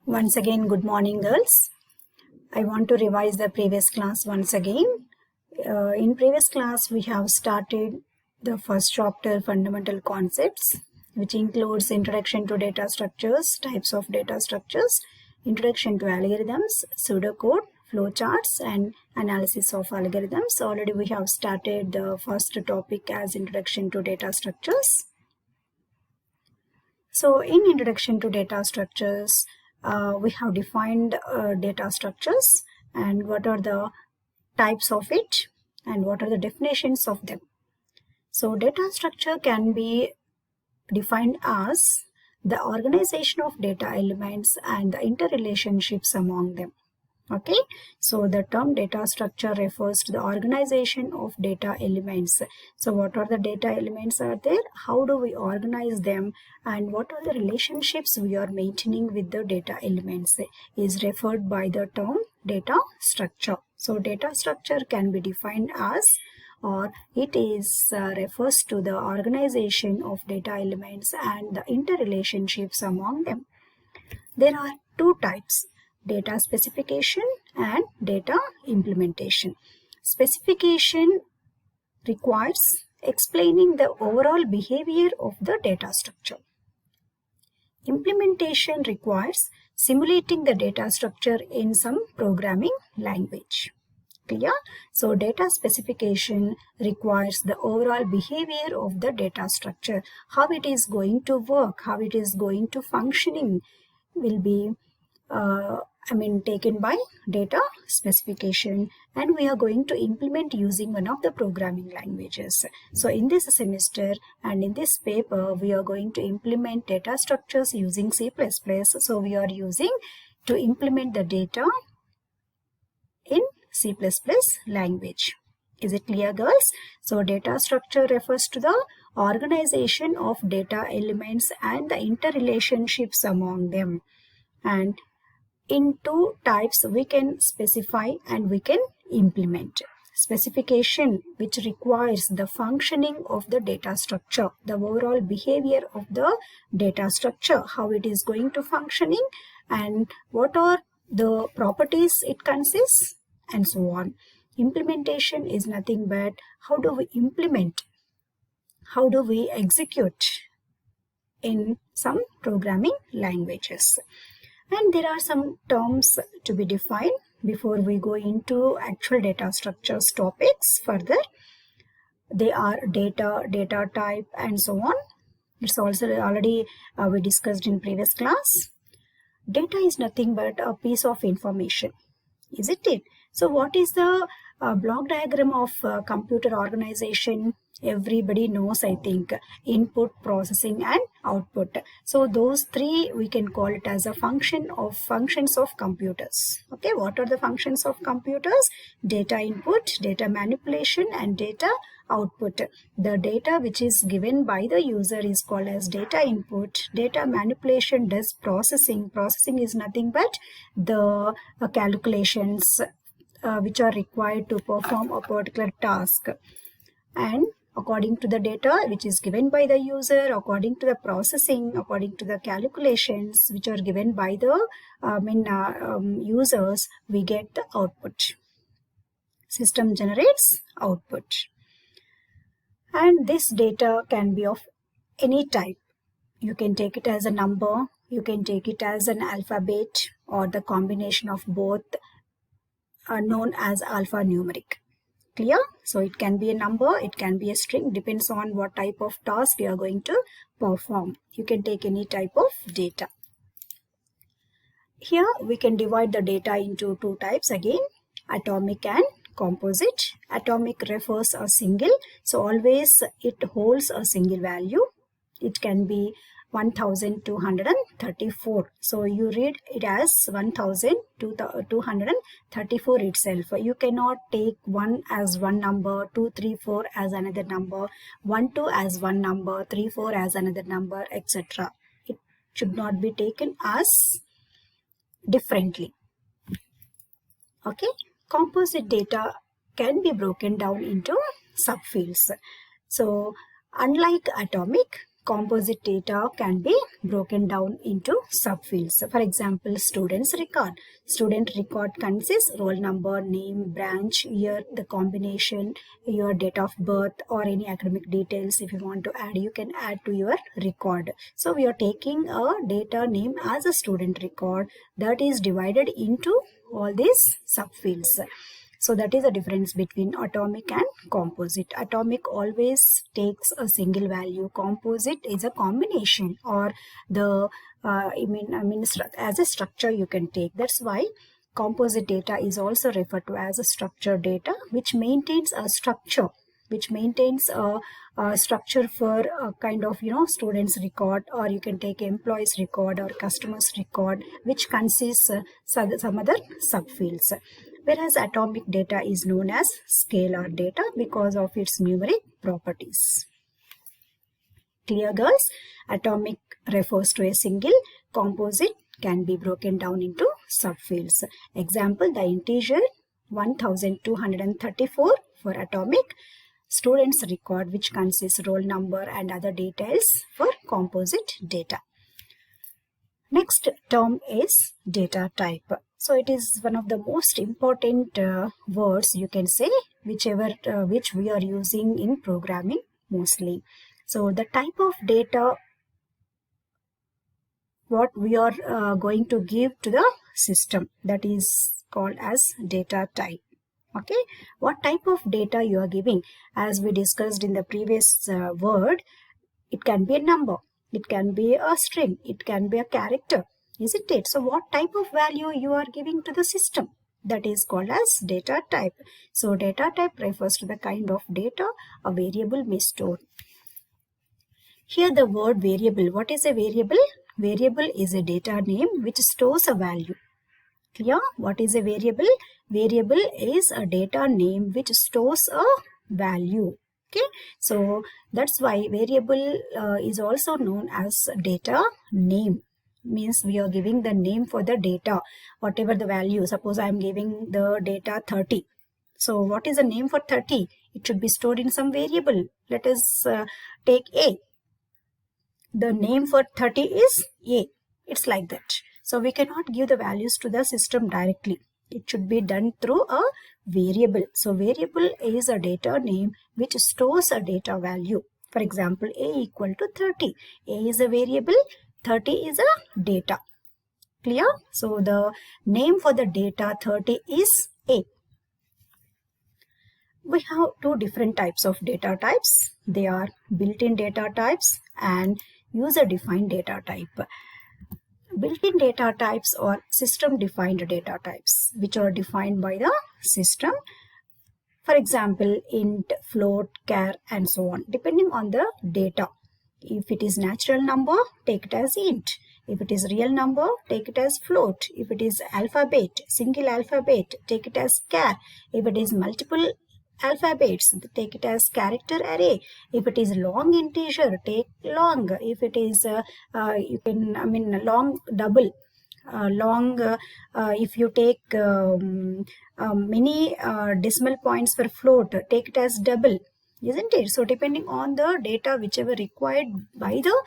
Once again, good morning, girls. I want to revise the previous class once again. In previous class, we have started the first chapter, Fundamental Concepts, which includes Introduction to Data Structures, Types of Data Structures, Introduction to Algorithms, Pseudocode, Flowcharts, and Analysis of Algorithms. Already we have started the first topic as Introduction to Data Structures. So in Introduction to Data Structures, we have defined data structures and what are the types of it and what are the definitions of them. So data structure can be defined as the organization of data elements and the interrelationships among them. Okay, so the term data structure refers to the organization of data elements. So what are the data elements are there? How do we organize them? And what are the relationships we are maintaining with the data elements is referred by the term data structure. So data structure can be defined as, or it is refers to the organization of data elements and the interrelationships among them. There are two types: data specification and data implementation. Specification requires explaining the overall behavior of the data structure. Implementation requires simulating the data structure in some programming language. Clear? So data specification requires the overall behavior of the data structure. How it is going to work, how it is going to functioning will be taken by data specification, and we are going to implement using one of the programming languages. So in this semester and in this paper, we are going to implement data structures using C++. So we are using to implement the data in C++ language. Is it clear, girls? So data structure refers to the organization of data elements and the interrelationships among them. And in two types, we can specify and we can implement. Specification, which requires the functioning of the data structure, the overall behavior of the data structure, how it is going to functioning and what are the properties it consists and so on. Implementation is nothing but how do we implement, how do we execute in some programming languages. And there are some terms to be defined before we go into actual data structures topics further. They are data, data type, and so on. It's also already we discussed in previous class. Data is nothing but a piece of information, isn't it? So what is the block diagram of computer organization? Everybody knows, I think, input, processing, and output. So those three we can call it as a functions of computers. Okay, what are the functions of computers? Data input, data manipulation, and data output. The data which is given by the user is called as data input. Data manipulation does processing. Processing is nothing but the calculations which are required to perform a particular task. And according to the data which is given by the user, according to the processing, according to the calculations which are given by the users, we get the output. System generates output. And this data can be of any type. You can take it as a number, you can take it as an alphabet, or the combination of both are known as alphanumeric. Clear? So it can be a number, it can be a string, depends on what type of task you are going to perform. You can take any type of data. Here we can divide the data into two types again, atomic and composite. Atomic refers a single, so always it holds a single value. It can be 1234. So you read it as 1234 itself. You cannot take 1 as one number, 2, 3, 4 as another number, 1, 2 as one number, 3, 4 as another number, etc. It should not be taken as differently. Okay, composite data can be broken down into subfields. So unlike atomic, composite data can be broken down into subfields. For example, student's record. Student record consists roll number, name, branch, year, the combination, your date of birth, or any academic details. If you want to add, you can add to your record. So we are taking a data name as a student record that is divided into all these subfields. So that is the difference between atomic and composite. Atomic always takes a single value. Composite is a combination, or the as a structure you can take. That's why composite data is also referred to as a structured data, which maintains a structure, structure for a kind of students record, or you can take employees record or customers record, which consists some other subfields. Whereas atomic data is known as scalar data because of its numeric properties. Clear, girls? Atomic refers to a single. Composite can be broken down into subfields. Example, the integer 1234 for atomic. Student's record, which consists roll number and other details, for composite data. Next term is data type. So it is one of the most important words, you can say, which we are using in programming mostly. So the type of data what we are going to give to the system, that is called as data type. Okay, what type of data you are giving? As we discussed in the previous word, it can be a number, it can be a string, it can be a character, isn't it? So what type of value you are giving to the system? That is called as data type. So data type refers to the kind of data a variable may store. Here the word variable. What is a variable? Variable is a data name which stores a value. Clear? What is a variable? Variable is a data name which stores a value. Okay, so that's why variable is also known as data name. Means we are giving the name for the data, whatever the value. Suppose I am giving the data 30. So what is the name for 30? It should be stored in some variable. Let us take A. The name for 30 is A. It's like that. So we cannot give the values to the system directly. It should be done through a variable. So variable is a data name which stores a data value. For example, A equal to 30. A is a variable, 30 is a data. Clear? So the name for the data 30 is A. We have two different types of data types. They are built-in data types and user-defined data type. Built-in data types or system-defined data types, which are defined by the system. For example, int, float, char, and so on, depending on the data. If it is natural number, take it as int. If it is real number, take it as float. If it is alphabet, single alphabet, take it as char. If it is multiple alphabets, take it as character array. If it is long integer, take long. If it is long double, if you take many decimal points for float, take it as double, isn't it? So depending on the data, whichever required by the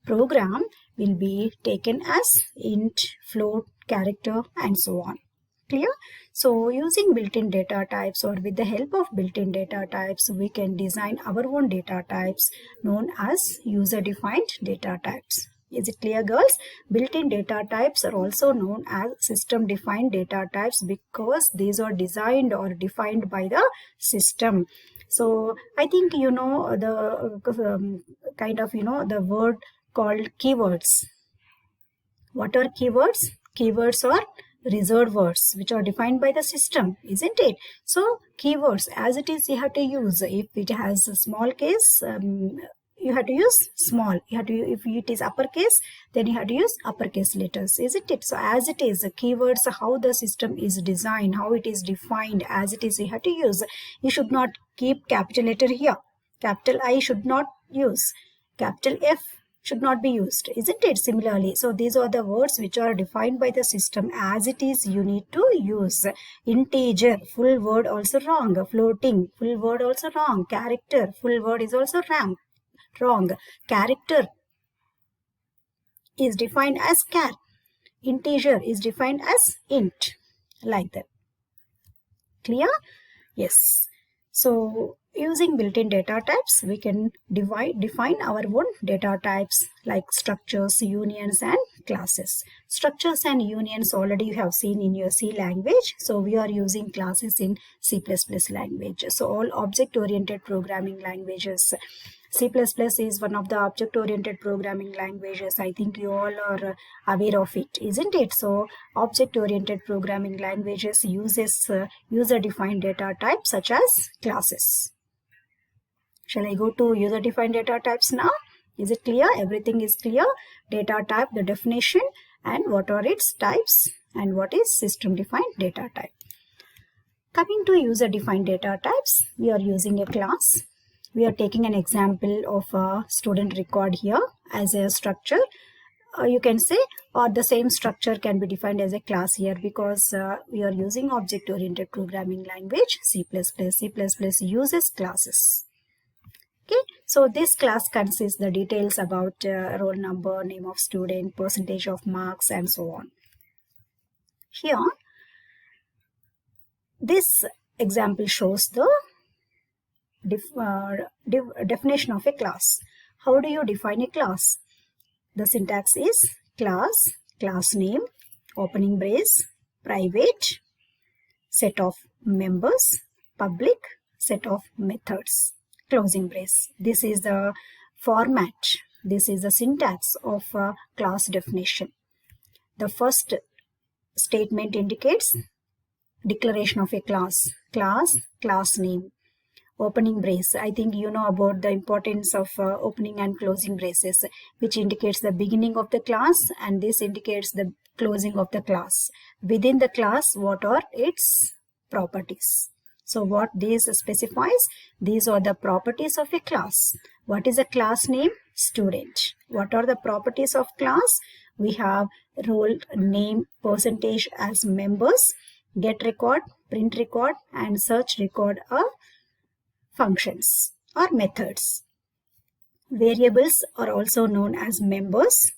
program will be taken as int, float, character, and so on. Clear? So using built-in data types, or with the help of built-in data types, we can design our own data types known as user-defined data types. Is it clear, girls? Built-in data types are also known as system-defined data types because these are designed or defined by the system. So I think you know the the word called keywords. What are keywords? Keywords are reserved words which are defined by the system, isn't it? So keywords, as it is, you have to use. If it has a small case, you have to use small. You have to, if it is uppercase, then you have to use uppercase letters, isn't it? So as it is, keywords, how the system is designed, how it is defined, as it is, you have to use. You should not keep capital letter here. Capital I should not use. Capital F should not be used, isn't it? Similarly, so these are the words which are defined by the system. As it is, you need to use. Integer, full word also wrong. Floating, full word also wrong. Character, full word is also wrong. Wrong. Character is defined as char. Integer is defined as int. Like that. Clear? Yes. So using built-in data types, we can define our own data types like structures, unions, and classes. Structures and unions already you have seen in your C language. So we are using classes in C++ language. So all object-oriented programming languages. C++ is one of the object-oriented programming languages. I think you all are aware of it, isn't it? So object-oriented programming languages uses user-defined data types such as classes. Shall I go to user-defined data types now? Is it clear? Everything is clear. Data type, the definition, and what are its types, and what is system-defined data type. Coming to user-defined data types, we are using a class. We are taking an example of a student record here as a structure. You can say, or the same structure can be defined as a class here because we are using object-oriented programming language. C++ uses classes. Okay, so this class consists the details about roll number, name of student, percentage of marks, and so on. Here, this example shows the definition of a class. How do you define a class? The syntax is class name, opening brace, private, set of members, public, set of methods, closing brace. This is the format. This is the syntax of a class definition. The first statement indicates declaration of a class, class name. Opening brace. I think you know about the importance of opening and closing braces, which indicates the beginning of the class, and this indicates the closing of the class. Within the class, what are its properties? So what this specifies? These are the properties of a class. What is a class name? Student. What are the properties of class? We have roll, name, percentage as members, get record, print record, and search record are functions or methods. Variables are also known as members.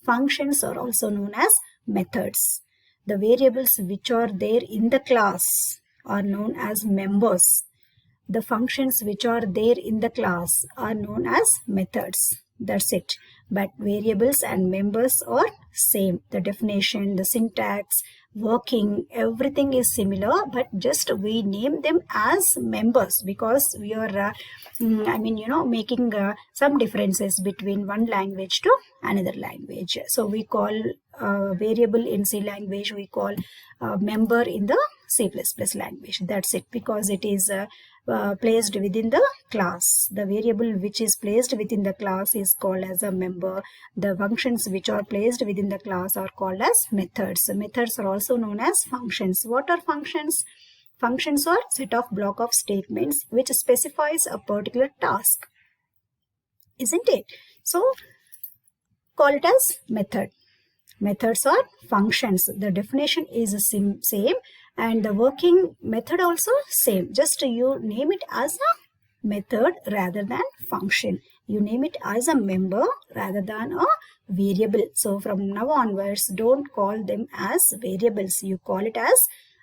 Functions are also known as methods. The variables which are there in the class are known as members. The functions which are there in the class are known as methods. That's it. But variables and members are same. The definition, the syntax, working, everything is similar, but just we name them as members because we are making some differences between one language to another language. So we call variable in C language, we call member in the C++ language. That's it, because it is placed within the class. The variable which is placed within the class is called as a member. The functions which are placed within the class are called as methods. Methods are also known as functions. What are functions? Functions are set of block of statements which specifies a particular task, isn't it? So call it as method. Methods are functions. The definition is the same, and the working method also same. Just you name it as a method rather than function. You name it as a member rather than a variable. So from now onwards, don't call them as variables. You call it as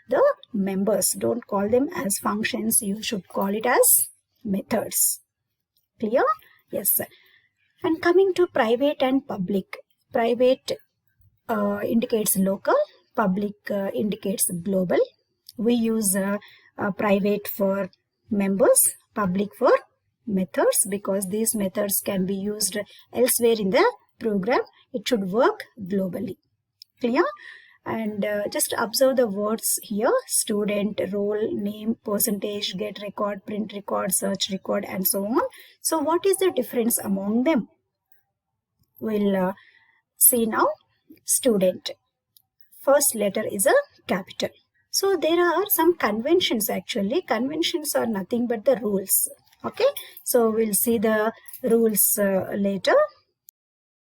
the members. Don't call them as functions. You should call it as methods. Clear? Yes. And coming to private and public. Private indicates local, public indicates global. We use private for members, public for methods, because these methods can be used elsewhere in the program. It should work globally. Clear? And just observe the words here: student, roll, name, percentage, get record, print record, search record, and so on. So what is the difference among them? We'll see now. Student, first letter is a capital. So there are some conventions actually. Conventions are nothing but the rules. Okay, so we'll see the rules later.